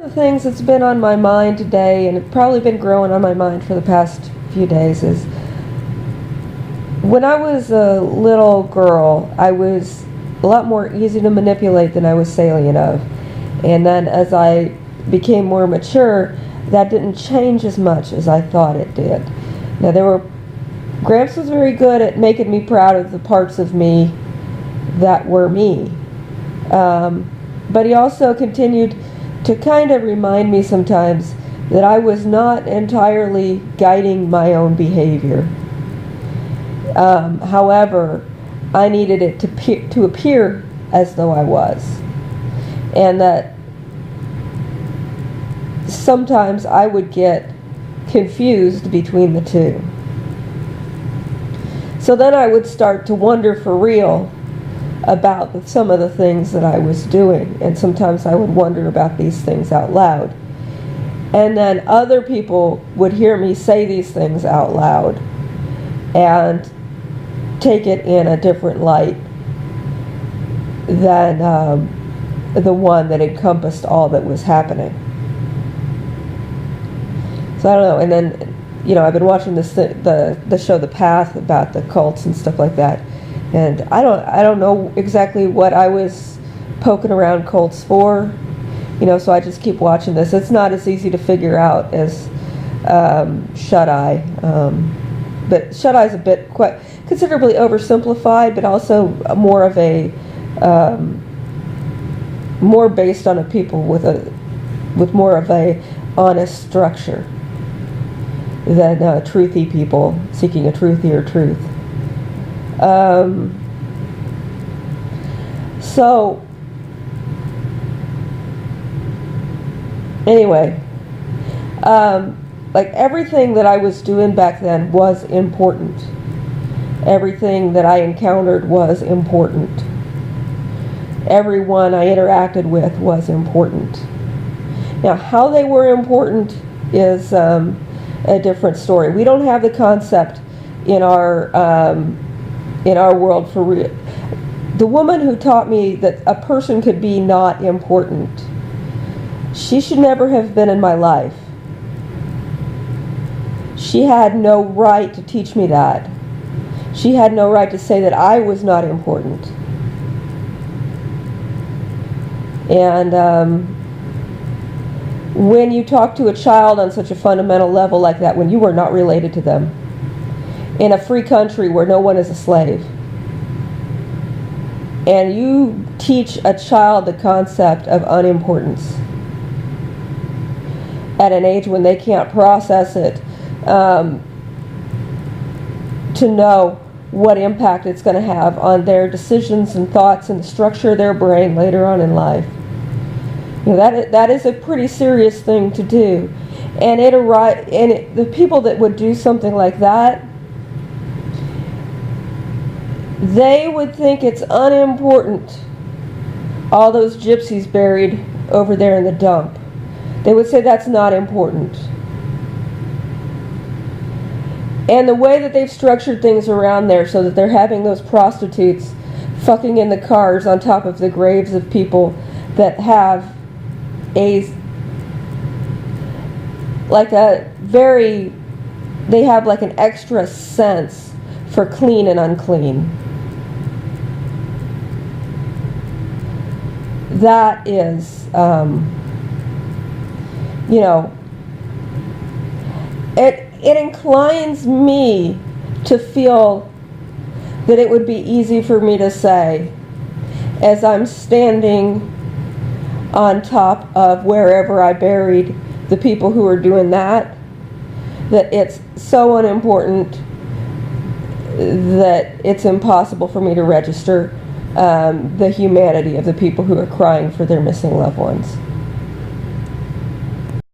The things that's been on my mind today, and it's probably been growing on my mind for the past few days, is when I was a little girl, I was a lot more easy to manipulate than I was salient of. And then as I became more mature, that didn't change as much as I thought it did. Now, Gramps was very good at making me proud of the parts of me that were me. But he also continued to kind of remind me sometimes that I was not entirely guiding my own behavior. However, I needed it to appear as though I was. And that sometimes I would get confused between the two. So then I would start to wonder for real about some of the things that I was doing, and sometimes I would wonder about these things out loud. And then other people would hear me say these things out loud and take it in a different light than the one that encompassed all that was happening. So I don't know. And then, I've been watching the show The Path about the cults and stuff like that. And I don't know exactly what I was poking around cults for, so I just keep watching this. It's not as easy to figure out as Shut Eye. But Shut Eye is quite considerably oversimplified, but also more of a, more based on a people with more of a honest structure than truthy people seeking a truthier truth. So anyway, like everything that I was doing back then was important. Everything that I encountered was important. Everyone I interacted with was important. Now, how they were important is a different story. We don't have the concept in our world for real. The woman who taught me that a person could be not important, she should never have been in my life. She had no right to teach me that. She had no right to say that I was not important. And when you talk to a child on such a fundamental level like that, when you are not related to them, in a free country where no one is a slave, and you teach a child the concept of unimportance at an age when they can't process it, to know what impact it's going to have on their decisions and thoughts and the structure of their brain later on in life. That is a pretty serious thing to do. And the people that would do something like that, they would think it's unimportant, all those gypsies buried over there in the dump. They would say that's not important. And the way that they've structured things around there so that they're having those prostitutes fucking in the cars on top of the graves of people that have they have like an extra sense for clean and unclean. That is, it inclines me to feel that it would be easy for me to say, as I'm standing on top of wherever I buried the people who are doing that it's so unimportant that it's impossible for me to register the humanity of the people who are crying for their missing loved ones.